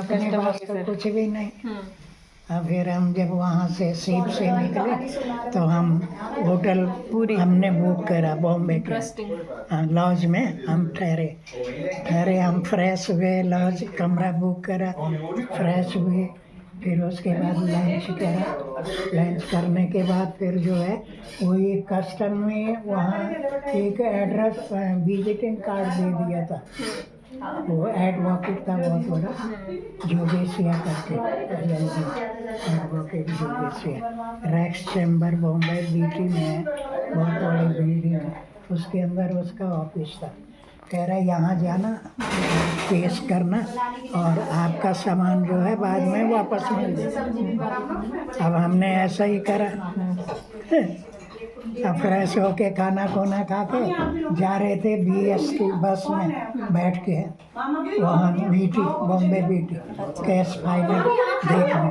अपने पास तो कुछ भी नहीं। और फिर हम जब वहाँ से सीप से निकले तो हम होटल हमने बुक करा बॉम्बे के लॉज में हम ठहरे हम फ्रेश हुए, लॉज कमरा बुक करा, फ्रेश हुए, फिर उसके बाद लंच करा। लंच करने के बाद फिर जो है वही कस्टम में वहाँ एक एड्रेस विजिटिंग कार्ड दे दिया था। वो एडवोकेट था बहुत बड़ा, जोगेसिया करके एजेंसी, एडवोकेट जोगेसिया, रैक्स चैम्बर बॉम्बे बीटी में है, बहुत बड़ी बिल्डिंग है, उसके अंदर उसका ऑफिस था। कह रहा यहाँ जाना, पेश करना और आपका सामान जो है बाद में वापस मिल जाए। अब हमने ऐसा ही करा। अब फ्रेश होके खाना खोना खा के जा रहे थे BST बस में बैठ के वहाँ BT Bombay BT case file देखने।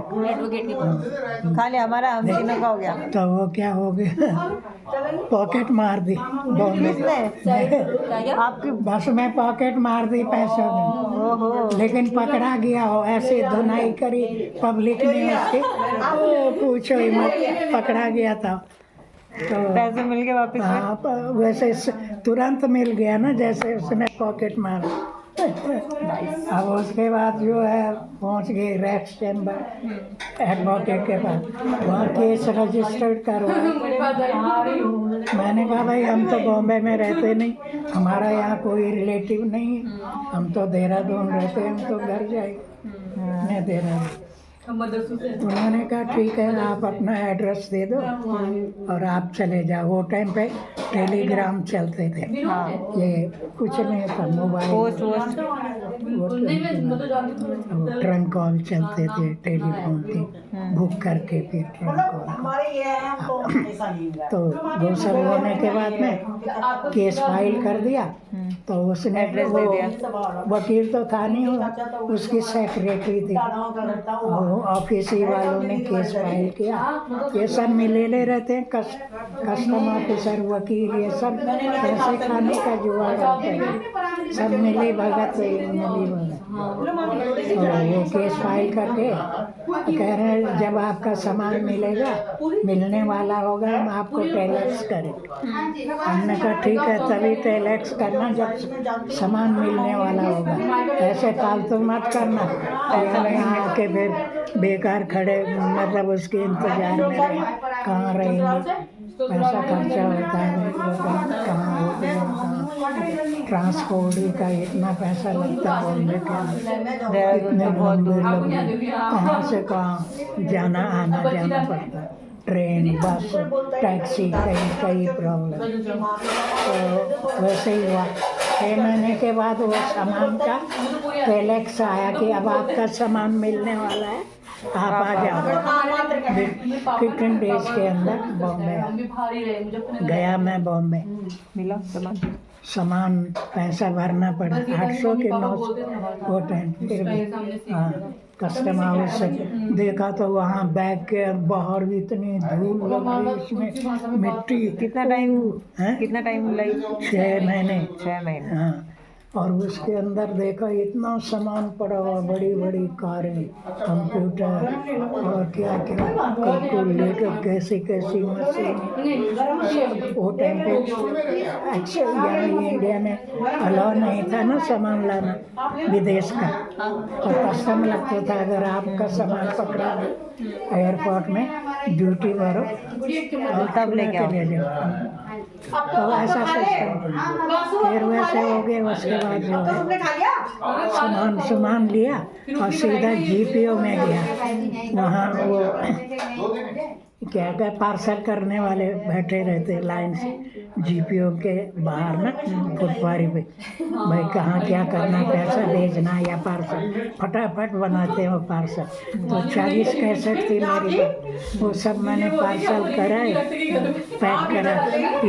खा लिया हमारा, हम तीनों का हो गया। तो वो क्या हो गया, पॉकेट मार दी बॉम्बे किसने? आपकी बस में पॉकेट मार दी पैसों में। ओहो, लेकिन पकड़ा गया हो, ऐसे धुनाई करी पब्लिक ने उसकी, पूछो ही मत, पकड़ा गया था। तो पैसे मिल गए वापस? हाँ, वैसे तुरंत मिल गया ना, जैसे उसने पॉकेट मारा। अब उसके बाद जो है पहुंच गए रैक्स चैम्बर एडवोकेट के पास, वहाँ केस रजिस्टर्ड करवाया। मैंने कहा भाई हम तो बॉम्बे में रहते नहीं, हमारा यहाँ कोई रिलेटिव नहीं है, हम तो देहरादून रहते हैं, हम तो घर जाएंगे। मैं देहरादून। उन्होंने कहा ठीक है, आप अपना एड्रेस दे दो और आप चले जाओ। वो टाइम पे टेलीग्राम चलते थे, ये कुछ नहीं था, मोबाइल वो ट्रंक कॉल चलते थे, टेलीफोन थी, बुक करके फिर ट्रंक कॉल। तो वो सब होने के बाद में केस फाइल कर दिया। तो उसने वो वकील तो था नहीं, उसकी सेक्रेटरी थी, ऑफिस ही वालों ने केस फाइल किया। ये सब मिले ले रहते हैं, कस्टम ऑफिसर, वकील, ये सब पैसे खाने का जुगाड़ होता है, सब मिली भगत और वो केस फाइल करके कह रहे हैं जब आपका सामान मिलेगा, मिलने वाला होगा, हम आपको टेलेक्स करेंगे। हमने कहा ठीक है, तभी टेलेक्स करना जब सामान मिलने वाला होगा, ऐसे फालतू मत करना। यहाँ आके फिर बेकार खड़े, मतलब उसके इंतजार में रहे, कहाँ रहेंगे, पैसा खर्चा होता है, कहाँ होते हैं, ट्रांसपोर्ट का इतना पैसा लगता है बॉम्बे के, इतने लंबे कहाँ से कहाँ जाना आना जाना पड़ता है, ट्रेन, बस, टैक्सी, कई प्रॉब्लम। तो वैसे ही हुआ। 6 महीने के बाद वो सामान का टेलेक्स आया कि अब आपका सामान मिलने वाला है, आप आ जाओ। 15 डेज के अंदर बॉम्बे गया मैं। बॉम्बे मिला सामान पैसा भरना पड़ा 800 के 900 वो टाइम। फिर भी हाँ, कस्टम हाउस से देखा तो वहाँ बैग के बाहर भी इतनी धूल लगी, इसमें मिट्टी। कितना टाइम लगी? 6 महीने। 6 महीने। हाँ, और उसके अंदर देखा इतना सामान पड़ा हुआ, बड़ी बड़ी कारें, कंप्यूटर और क्या क्या कैलकुलेटर, कैसी कैसी मशीन। वो टाइम पे एक्चुअली यहाँ इंडिया में अलाउ नहीं था ना सामान लाना विदेश का, तो कस्टम लगता था। अगर आपका सामान पकड़ा एयरपोर्ट में, ड्यूटी भरो और तब ले जाओ। तो ऐसा सिस्टम। फिर वैसे हो गए। उसके बाद जो है सामान लिया और सीधा GPO में गया। वहाँ वो क्या क्या पार्सल करने वाले बैठे रहते लाइन से GPO के बाहर ना, फुटपारी पे, भाई कहाँ क्या करना, पैसा भेजना या पार्सल, फटाफट बनाते हैं वो पार्सल। तो 40 कैसेट थी मेरी पर, वो सब मैंने पार्सल कराए, पैक करा,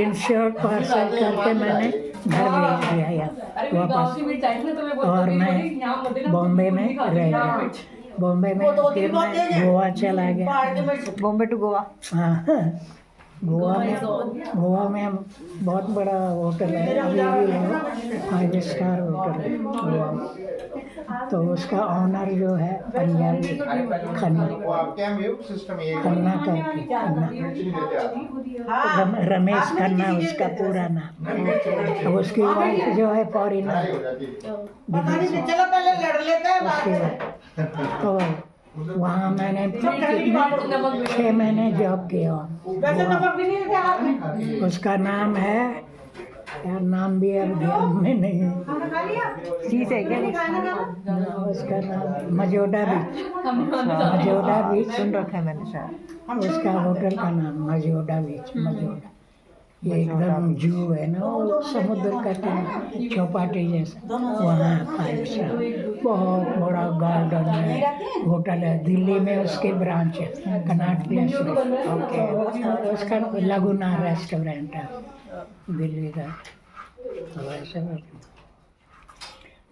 इंश्योर पार्सल करके मैंने घर भेज दिया यार वापस। और मैं बॉम्बे में रह गया। बॉम्बे में फिर मैं गोवा चला गया। बॉम्बे टू गोवा। हाँ, गोवा में बहुत बड़ा होटल है, अभी भी है, 5 स्टार होटल है गोवा में। तो उसका ऑनर जो है पंजाबी खन्ना करके, रमेश खन्ना उसका पूरा नाम। तो उसकी वाइफ जो है फॉरेनर, विदेशी। उसकी wife। तो वहाँ मैंने 6 महीने जॉब किया। उसका नाम है, यार नाम भी अब ध्यान में नहीं है। चीज है क्या? उसका नाम मजोडा बीच, मजोडा बीच सुन रखा है मैंने शायद। उसका होटल का नाम मजोडा बीच, मजोडा। ये एकदम जू है ना, वो समुद्र का चौपाटी जैसा, वहाँ 5 स्टार, बहुत बड़ा गार्डन है, होटल है। दिल्ली में उसकी ब्रांच है, कनॉट प्लेस में। ओके, उसका लगुना रेस्टोरेंट है दिल्ली का। तो ऐसे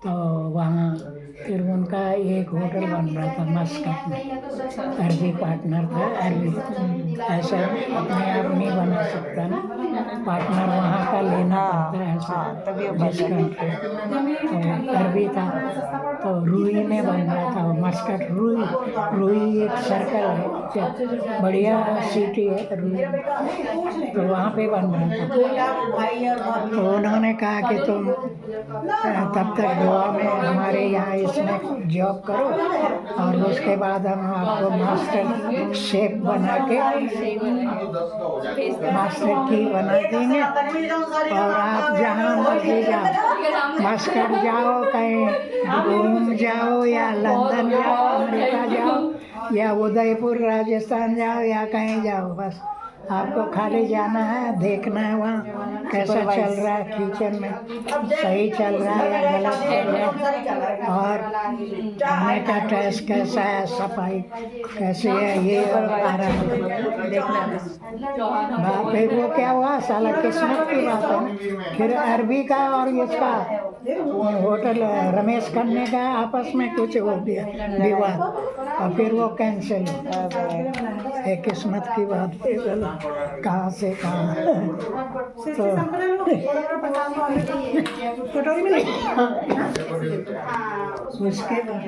तो वहाँ फिर उनका एक होटल बन रहा था मस्कट में, अरबी पार्टनर था। अरबी ऐसा अपने आप नहीं बना सकता ना, पार्टनर वहाँ का लेना पड़ता है ऐसा, जिस कंट्री। तो अरबी था, तो रूई में बन रहा था मस्कट। रूई एक सर्कल है, बढ़िया सिटी है रूई, तो वहाँ पे बन रहा था। तो उन्होंने कहा कि तुम तब तक गोवा में हमारे यहाँ इसमें जॉब करो, और उसके बाद हम आपको मास्टर शेफ बना के, मास्टर की बना देंगे, और आप जहाँ मर्जी जाओ, मस्कट जाओ, कहीं रोम जाओ, या लंदन जाओ, अमेरिका जाओ, या उदयपुर राजस्थान जाओ, या कहीं जाओ, बस आपको खाली जाना है, देखना है वहाँ कैसा चल रहा है, किचन में सही चल रहा है या गलत चल रहा है, और खाने का टेस्ट कैसा है, सफाई कैसी है, ये आराम देखना है। फिर वो क्या हुआ, साला किस्मत की बात है। फिर अरबी का और इसका होटल रमेश खन्ने का आपस में कुछ हो गया विवाद, और फिर वो कैंसिल हो। ये किस्मत की बात है, कहाँ से कहाँ। तो उसके बाद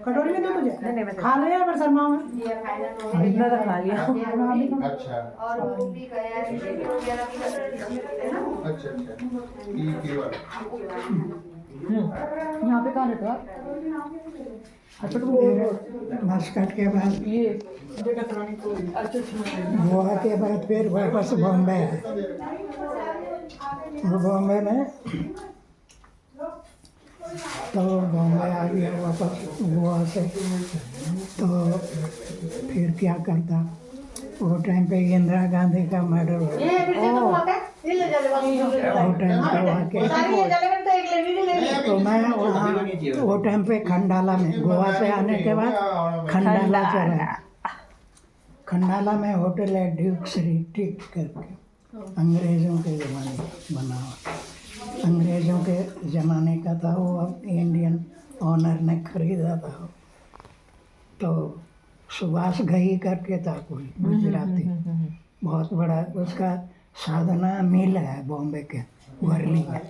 कटोरी में दो तुझे खा ले यार, पर शर्मा में इतना तो खा लिया। अच्छा और वो भी गया है अच्छा ठीक है। यहाँ पे कहाँ रहता है? अच्छा तो मस्कट के बाद ये गोवा के बाद फिर वापस बॉम्बे है। बॉम्बे में तो बॉम्बे आ गया वापस गोवा से। तो फिर क्या करता, वो टाइम पे इंदिरा गांधी का मर्डर हो गया, वो टाइम पे वहाँ के। तो मैं वहाँ वो टाइम पे खंडाला में, गोवा से आने के बाद खंडाला चला। खंडाला में होटल है ड्यूक्स रिट्रीट करके, अंग्रेज़ों के ज़माने बना हुआ, अंग्रेज़ों के ज़माने का था वो, अब इंडियन ऑनर ने खरीदा था। तो सुभाष घई करके था कोई गुजराती, बहुत बड़ा, उसका साधना मिल है बॉम्बे के वर्ली में।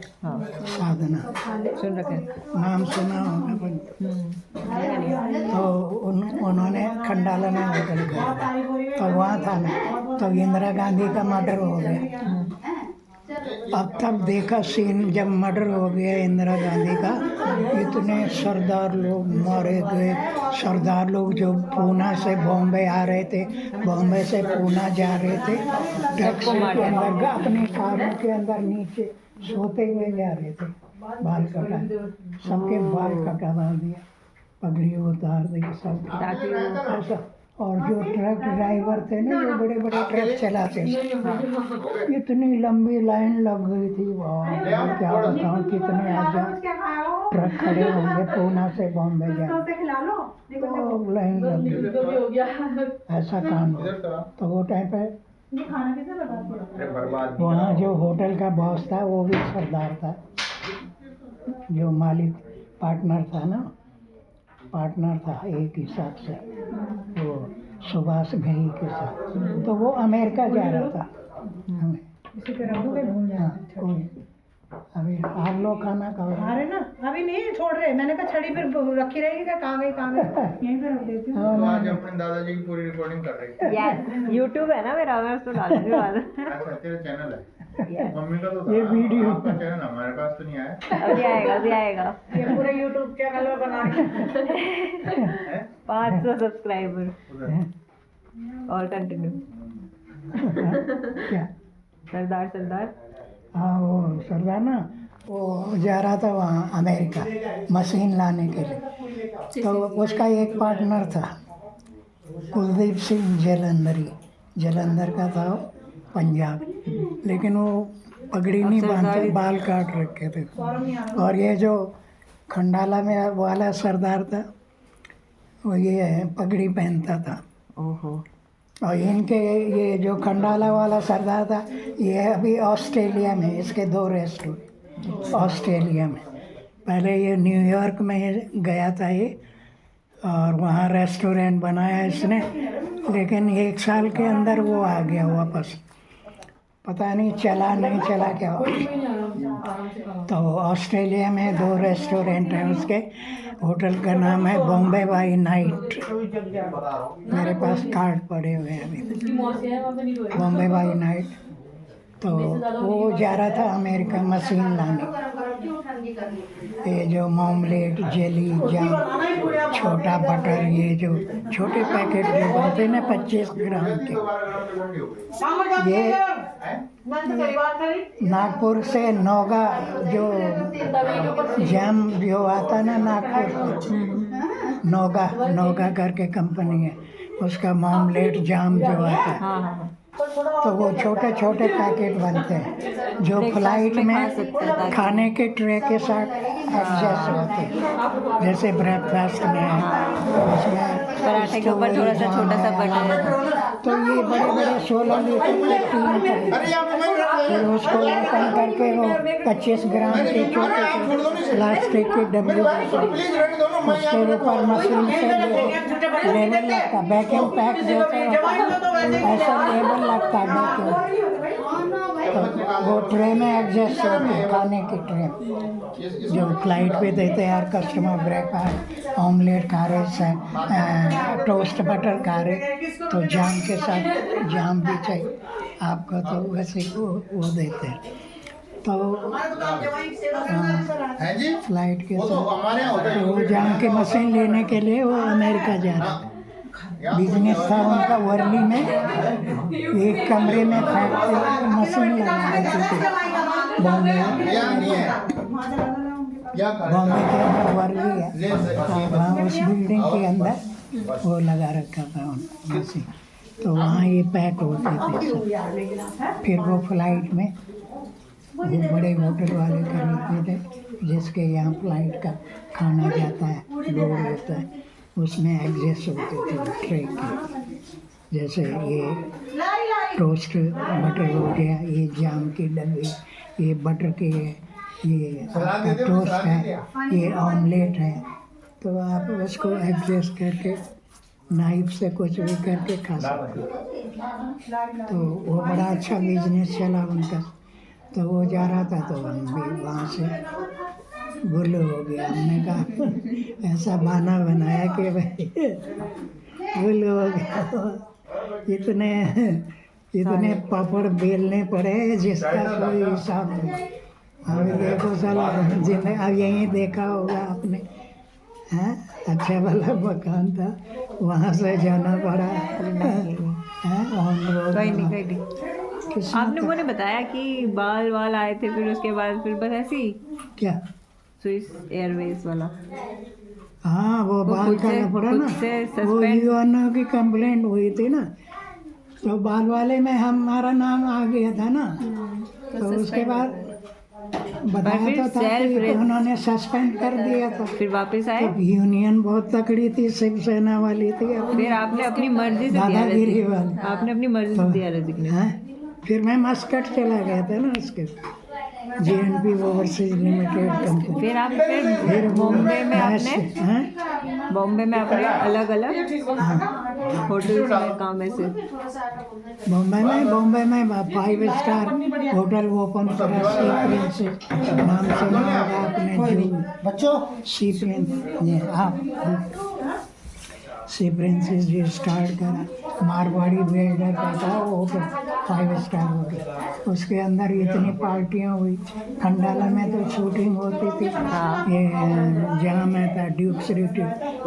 साधना सुन रखे। नाम सुना होगा। तो उन्होंने खंडाला में होटल खरीदा, तो वहाँ था ना, तो इंदिरा गांधी का मर्डर हो गया। अब तक देखा सीन, जब मर्डर हो गया इंदिरा गांधी का, इतने सरदार लोग मारे गए। सरदार लोग जो पूना से बॉम्बे आ रहे थे, बॉम्बे से पूना जा रहे थे, टैक्सी के अंदर, अपनी कारों के अंदर नीचे सोते हुए जा रहे थे, बाल कटा, सबके बाल कटा दिया, पगड़ी उतार दी सब ऐसा। और जो ट्रक ड्राइवर थे ना, जो बड़े बड़े ट्रक चलाते थे, इतनी लंबी लाइन लग गई थी, वाह क्या बताऊँ, कितने आजाद ट्रक खड़े होंगे पूना से बॉम्बे जाए, तो लाइन लग गई, ऐसा काम हुआ। तो वो टाइम पे वहाँ जो होटल का बॉस था वो भी सरदार था, जो मालिक पार्टनर था ना, पार्टनर था एक हिसाब से, वो सुभाष घई के साथ। तो वो अमेरिका जा रहा था हमें। इसी पे रख दूंगे भूल हाँ, जाए। कोई अभी आप लोग खाना खाओ। आ रहे ना, अभी नहीं छोड़ रहे। मैंने कहा छड़ी फिर रखी रहेगी क्या, कहाँ गई यहीं पे रख देती हूँ। तो आज अपने दादाजी की पूरी रिकॉर्डिंग कर रही थी। यस, यूट्यूब है ना मेरा, मैं उसको डालूंगी बाद में। अच्छा तेरा चैनल है। Yes. मम्मी का तो था। ये वीडियो। आपका चैनल हमारे पास तो नहीं आया। अभी आएगा, अभी आएगा। ये पूरे यूट्यूब चैनल में बना रही है? 500 सब्सक्राइबर उधर। और कंटिन्यू। क्या? सरदार हाँ वो सरदार ना, वो जा रहा था वहाँ अमेरिका मशीन लाने के लिए। तो उसका एक पार्टनर था कुलदीप सिंह जलंधर का था वो, पंजाब। लेकिन वो पगड़ी नहीं बांधते, बाल काट रखे थे। और ये जो खंडाला में वाला सरदार था वो ये पगड़ी पहनता था। ओहो। और इनके ये जो खंडाला वाला सरदार था ये अभी ऑस्ट्रेलिया में, इसके 2 रेस्टोरेंट ऑस्ट्रेलिया में। पहले ये न्यूयॉर्क में गया था ये, और वहाँ रेस्टोरेंट बनाया इसने। लेकिन 1 साल के अंदर वो आ गया वापस, पता नहीं चला नहीं चला क्या। तो ऑस्ट्रेलिया में 2 रेस्टोरेंट हैं उसके। होटल का नाम है बॉम्बे बाई नाइट। मेरे पास कार्ड पड़े हुए हैं अभी, बॉम्बे बाई नाइट। तो वो जा रहा था अमेरिका मशीन लाने। ये जो मॉमलेट, जेली, जाम, छोटा बटर, ये जो छोटे पैकेट जो बनते हैं ना 25 ग्राम के, ये नागपुर से नौगा जो जैम जो आता ना नागपुर से, नौगा करके कंपनी है, उसका मॉमलेट जाम जो आता है। हाँ हाँ। तो वो छोटे छोटे पैकेट बनते हैं जो फ्लाइट में खाने के ट्रे के साथ एडजस्ट होते हैं। जैसे ब्रेकफास्ट में उसमें पराठे के ऊपर थोड़ा सा छोटा सा बटर। तो ये बड़े बड़े 16 लीटर के 3 थे। फिर उसको ओपन करके वो 25 ग्राम के छोटे प्लास्टिक के डब्बे, उसके ऊपर मशीन से लेबल लगता, बैकिंग पैक जैसे ऐसा लेबल लगता है बैकिंग। तो वो ट्रे में एडजस्ट होते हैं, खाने की ट्रे जो फ्लाइट पे देते हैं। हर कस्टमर ब्रेकफास्ट ऑमलेट खा रहे, टोस्ट बटर खा रहे, तो जाम के साथ जाम भी चाहिए आपको, तो वैसे वो देते हैं। तो हैं जी? फ्लाइट के वो तो हमारे यहाँ होता साथ है। वो जाम के मशीन लेने के लिए वो अमेरिका जा रहा था। बिजनेस था उनका वर्ली में, एक कमरे में फैक्ट्री मशीन लगा देते थे बॉम्बे बॉम्बे के अंदर वर्ली है, तो वहाँ उस बिल्डिंग के अंदर वो लगा रखा था उन मशीन। तो वहाँ ये पैक होते थे सब। फिर वो फ्लाइट में वो बड़े होटल वाले खरीदते थे जिसके यहाँ फ्लाइट का खाना जाता है, लोड होता है, उसमें एडजस्ट होते थे ट्रे के। जैसे ये टोस्ट बटर हो गया, ये जाम की डब्बी, ये बटर के, ये आपका टोस्ट है, ये ऑमलेट है। तो आप उसको एडजस्ट करके नाइफ से कुछ भी करके खा सकते हो। तो वो बड़ा अच्छा बिजनेस चला उनका। तो वो जा रहा था तो हम भी वहाँ से गुल्लू हो गया। हमने कहा ऐसा बहाना बनाया कि भाई गुल्लू हो गया। इतने पापड़ बेलने पड़े जिसका कोई हिसाब नहीं। अभी देखो साला जिन्हें अब यहीं देखा होगा आपने, हैं अच्छा वाला मकान था, वहाँ से जाना पड़ा। कोई नहीं। आपने वो नहीं बताया कि बाल आए थे, फिर उसके बाद फिर बस ऐसे ही क्या? स्विस एयरवेज वाला। हाँ वो बाल खुद का से- पड़ा खुद ना, से वो suspend- यूएनओ की कंप्लेंट हुई थी ना, तो बाल वाले में हमारा नाम आ गया था ना। तो उसके बाद बताया फिर तो था self कि res- उन्होंने सस्पेंड कर दिया था। फिर वापस आए। तो यूनियन बहुत तकड़ी थी, शिवसेना वाली थी। फिर आपने अपनी मर्जी से दिया दादागिरी resignation। वाली। आपने अपनी मर्जी से दिया रेजिग्नेशन। हैं? फिर मैं मस्कट चला गया था ना उसके, JNP ओवरसीज लिमिटेड कंपनी। फिर आप फिर वो बॉम्बे में आपने हैं? बॉम्बे में आपने अलग अलग होटल्स में काम ऐसे? बॉम्बे में 5 स्टार होटल ओपन करा, सी प्रिंसेस नाम सुना होगा आपने, जो बच्चों सी प्रिंस ये सी प्रिंसेस जो स्टार्ट करा, मारवाड़ी बिल्डर का था वो 5 स्टार होटल। उसके अंदर इतनी पार्टियाँ हुई। खंडाला में तो शूटिंग होती थी, ये जहाँ मैं था ड्यूक स्ट्रीट,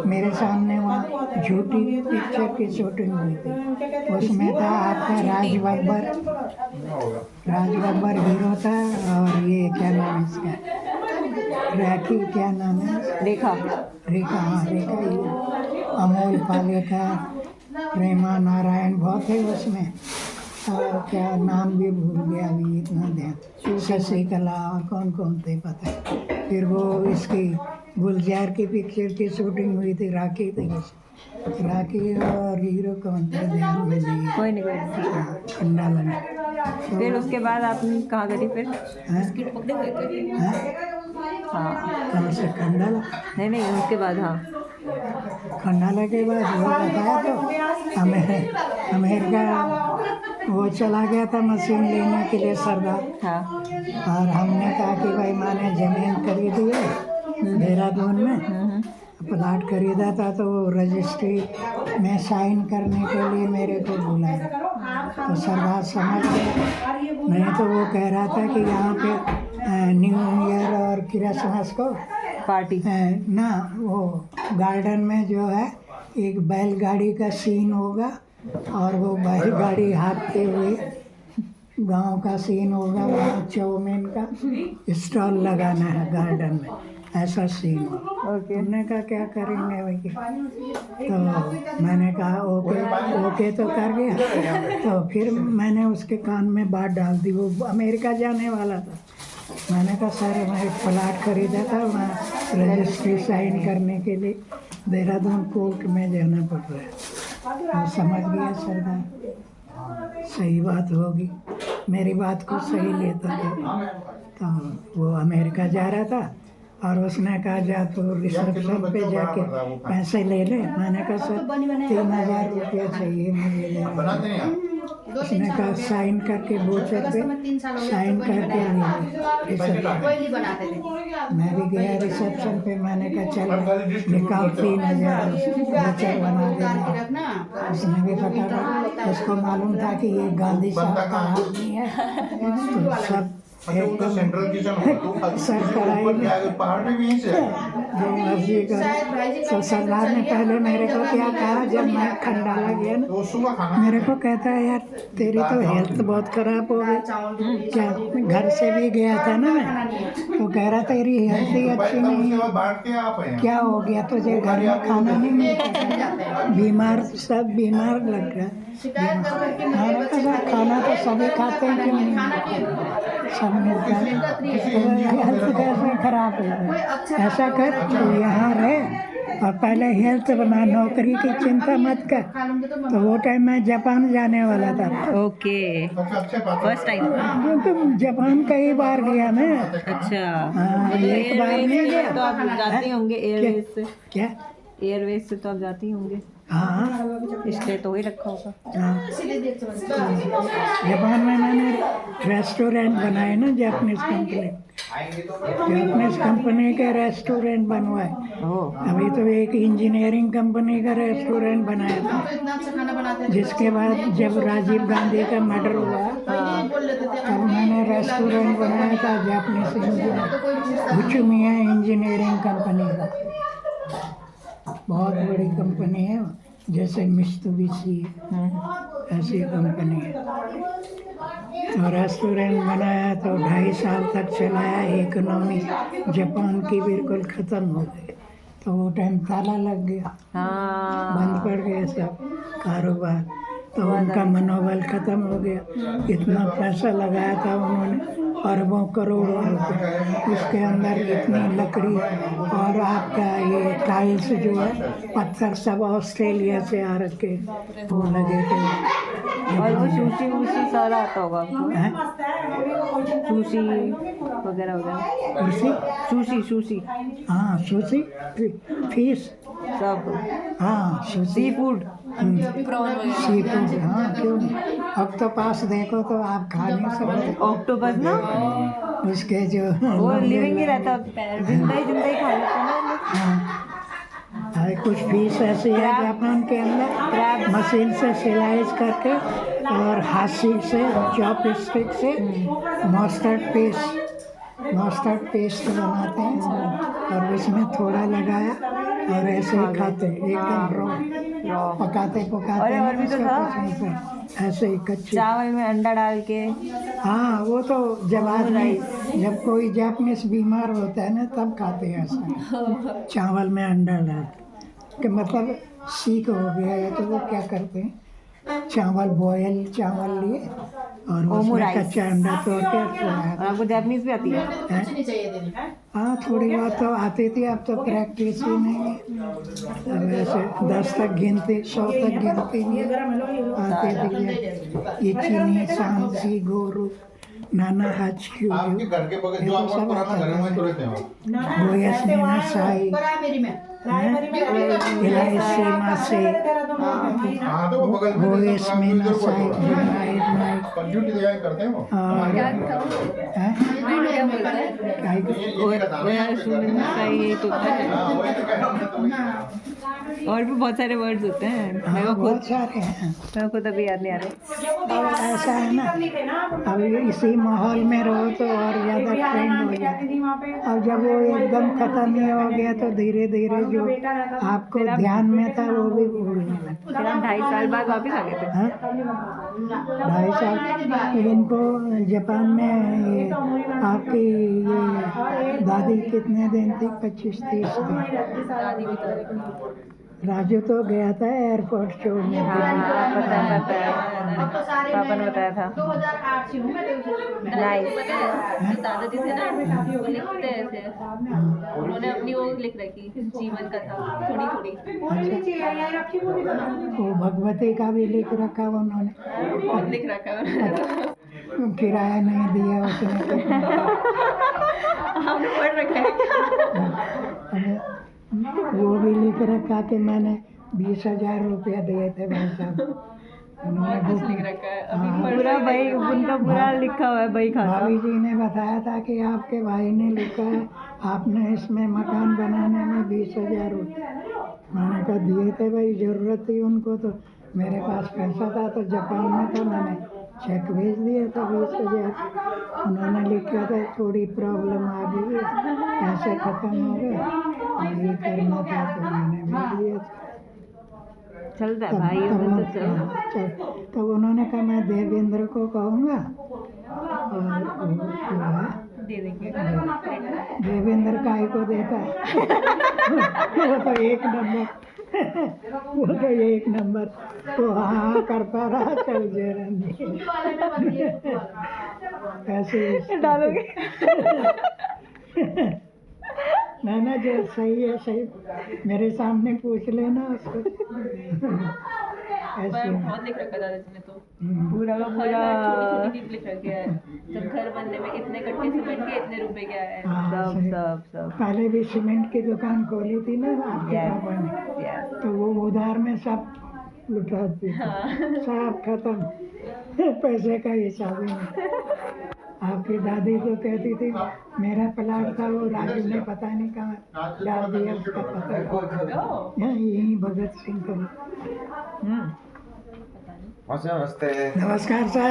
मेरे सामने वहाँ झूठी पिक्चर की शूटिंग हुई थी। उसमें था आपका राज बब्बर हीरो था, और ये क्या नाम है इसका, राखी क्या नाम है, रेखा, हाँ रेखा हीरो, अमोल पालेकर, प्रेमा नारायण बहुत है उसमें, और क्या नाम भी भूल गया अभी इतना ध्यान, शशिकला और कौन कौन थे पता है। फिर वो इसकी गुलजार की पिक्चर की शूटिंग हुई थी, राखी थी राखी, और हीरो कौन थे ध्यान में नहीं, कोई नहीं। हाँ, खंडाला में। फिर उसके बाद आपने कहाँ गई फिर? हाँ? हाँ कहाँ से खंडाला? नहीं उसके बाद, हाँ खंडाला के बाद वो बताया तो अमेरिका वो चला गया था मशीन लेने के लिए सरदार, हाँ और हमने कहा कि भाई मैंने ज़मीन खरीदी है देहरादून में, प्लाट खरीदा था, तो वो रजिस्ट्री में साइन करने के लिए मेरे को बुलाया। तो सरदार समझ गए, नहीं तो वो कह रहा था कि यहाँ पे न्यू ईयर और क्रिसमस को पार्टी ना वो गार्डन में जो है एक बैलगाड़ी का सीन होगा, और वो बैलगाड़ी हाँकते हुए गांव का सीन होगा, वहाँ चाउमीन का स्टॉल लगाना है गार्डन में, ऐसा सीन हो। ओके। हमने कहा क्या करेंगे भाई, तो मैंने कहा ओके तो कर गया। तो फिर मैंने उसके कान में बात डाल दी, वो अमेरिका जाने वाला था। मैंने कहा सर मैं एक प्लाट खरीदा था, वहाँ रजिस्ट्री साइन करने के लिए देहरादून कोर्ट में जाना पड़ रहा है। तो समझ गया सरदार सही बात होगी, मेरी बात को सही लेता था। तो वो अमेरिका जा रहा था, और उसने कहा जा तो रिसेप्शन पे जाके पैसे ले ले। मैंने कहा सर 3000 रुपया चाहिए मुझे लेना। उसने कहा साइन करके बोचर पे साइन करके मैं भी गया रिसेप्शन पे। मैंने कहा चल निकाल 3000 बोचर बना देना। उसने भी फटाफट, उसको मालूम था कि ये गांधी साहब का आदमी है, तो सब एकदम सेंट्रल किचन सर कढ़ाई में पहाड़ में भी यहीं से जो मर्जी कर। तो सरदार ने पहले मेरे को क्या कहा, जब मैं खंडाला गया ना, तो सुबह खाना मेरे को कहता है यार तेरी तो हेल्थ बहुत खराब हो गई। क्या घर से भी गया था ना मैं, तो कह रहा तेरी हेल्थ ही अच्छी नहीं है, बांट के आप हैं क्या हो गया तुझे, घर में खाना नहीं मिलता, बीमार सब बीमार लग रहा। मैंने कहा खाना तो सभी खाते हैं कि नहीं, सब मिलता है, हेल्थ कैसे खराब हो गई। ऐसा कर तू यहाँ रहे और पहले हेल्थ बना, नौकरी की चिंता मत कर। तो वो टाइम मैं जापान जाने वाला था। ओके, अच्छे बात फर्स्ट टाइम? तो जापान कई बार गया मैं। अच्छा, हाँ, एक बार नहीं गया। तो आप जाते होंगे एयरवेज से? क्या एयरवेज से तो आप जाते ही होंगे, हाँ स्टे तो ही रखा होगा। हाँ। जापान में मैंने रेस्टोरेंट बनाए ना, जापानीज कंपनी के रेस्टोरेंट बनवाए। अभी तो एक इंजीनियरिंग कंपनी का रेस्टोरेंट बनाया था, जिसके बाद जब राजीव गांधी का मर्डर हुआ तब मैंने रेस्टोरेंट बनाया था जापानीज इंजीनियर इंजीनियरिंग कंपनी का। बहुत बड़ी कंपनी है, जैसे मित्सुबिशी ऐसी कंपनी है। तो रेस्टोरेंट बनाया तो 2.5 साल तक चलाया। इकोनॉमी जापान की बिल्कुल ख़त्म हो गई, तो वो टाइम ताला लग गया, बंद पड़ गया सब कारोबार। तो उनका मनोबल ख़त्म हो गया। इतना पैसा लगाया था उन्होंने, अरबों करोड़ों रुपए, उसके अंदर इतनी लकड़ी और आपका ये टाइल्स जो है पत्थर सब ऑस्ट्रेलिया से आ रखे वो लगे थे। और वो सुशी वूशी सारा आता होगा आपको? सुशी वगैरह वगैरह? कुर्सी सुशी हाँ, सुशी फिश सब हाँ सी सुशी फूड सी फूड, हाँ क्यों नहीं। ऑक्टोपस देखो तो आप खा नहीं सकते, ऑक्टोपस ना उसके जो वो लंबे लिविंग ही रहता है, जिंदा ही खा लेते हैं ना लोग। हाँ, और कुछ फीस ऐसी है क्रैब। जापान के अंदर क्रैब। मशीन से स्लाइस करके और हाथी से चॉप स्टिक से मस्टर्ड पेस्ट बनाते हैं और उसमें थोड़ा लगाया और ऐसे ही खाते हैं, एकदम रॉ पकाते अरे, और भी तो उसका था। कुछ नहीं था, ऐसे ही कच्ची। चावल में अंडा डाल के हाँ वो तो जब आदमी जब कोई जापानीज बीमार होता है ना तब खाते हैं ऐसा, चावल में अंडा डाल के मतलब सीख हो गया है। तो वो क्या करते हैं, बॉयल चावल लिए और उसमें ओमुराइस। कच्चा अंडा तोड़ के और खिलाया। आपको जापानीज भी आती है? हाँ थोड़ी बहुत तो आती थी, अब तो प्रैक्टिस ही नहीं है। अब ऐसे 10 तक गिनती 100 तक गिनती नहीं आती थी। इचिनी सांसी गोरु नाना हाच क्यों आपके घर के बगल जो आपका पुराना घर है वहीं तो रहते हो। गोयस में नसाई इलायची मासे हाँ तो वो बगल में गोयस में नसाई नाइट कंप्यूटर डिजाइन करते हैं वो। और ये ये तो हाँ वही तो कह रहा हूँ मैं, तो वही। और भी बहुत सारे वर्ड्स होते हैं, मेरे को बहुत सारे हैं। मेरे को तभी याद नहीं आ रहे। अब ऐसा है ना, अब इसी माहौल में रहो तो और ज़्यादा ट्रेंड हो जाए। अब जब वो एकदम खत्म ही हो गया तो धीरे धीरे जो आपको ध्यान में था वो भी भूलने लगा। फिर हम 2.5 साल बाद वापस आ गए थे। हाँ? 2.5 साल इनको जापान में ये आपकी ये दादी कितने दिन थी? 25-30 दिन। राजू तो गया था एयरपोर्ट छोड़ने के लिए। हाँ पता है पापा ने बताया था। नाइस। दादाजी से ना वो लिखते थे, उन्होंने अपनी वो लिख रखी जीवन कथा थोड़ी थोड़ी वो भगवती का भी लिख रखा उन्होंने, बहुत लिख रखा है उन्होंने। किराया नहीं दिया उसने। हमने पढ़ रखा है। वो भी लिख रखा कि मैंने 20,000 रुपया दिए थे भाई साहब। उन्होंने कुछ लिख रखा है अभी हाँ। पढ़ पूरा भाई उनका पूरा लिखा हुआ है भाई खाता। भाभी जी ने बताया था कि आपके भाई ने लिखा है आपने इसमें मकान बनाने में 20,000 रुपये। मैंने कहा दिए थे भाई, ज़रूरत थी उनको तो मेरे पास पैसा था तो जापान में था, मैंने चेक भेज दिया था 20,000। उन्होंने लिखा था थोड़ी प्रॉब्लम आ गई है, पैसे ख़त्म हो गए और ये करना था तो मैंने भेज दिया था। चलता है भाई में तो चल। तो उन्होंने कहा मैं देवेंद्र को कहूँगा और वो है दे देंगे। देवेंद्र काय को देता है। वो तो एक नंबर तो हाँ करता रहा, चल जयराम ऐसे डालोगे। ना जो सही है सही, मेरे सामने पूछ लेना उसको। ऐसे बहुत लिख रखा दादाजी ने तो, पूरा का हर पूरा छोटी छोटी टिप लिख रखी है। जब घर बनने में इतने कट्टे सीमेंट के इतने रुपए के आए। हाँ, सब सही। सब सब पहले भी सीमेंट की दुकान खोली थी ना आपके Yes. पापा ने, यस। तो वो उधार में सब लुटा दी, सब खत्म, पैसे का हिसाब ही नहीं। आपकी दादी तो कहती थी मेरा प्लाट था वो राजू ने पता नहीं कहाँ डाल दिया, उसका पता नहीं। यही भगत सिंह को। नमस्ते। नमस्कार साहब।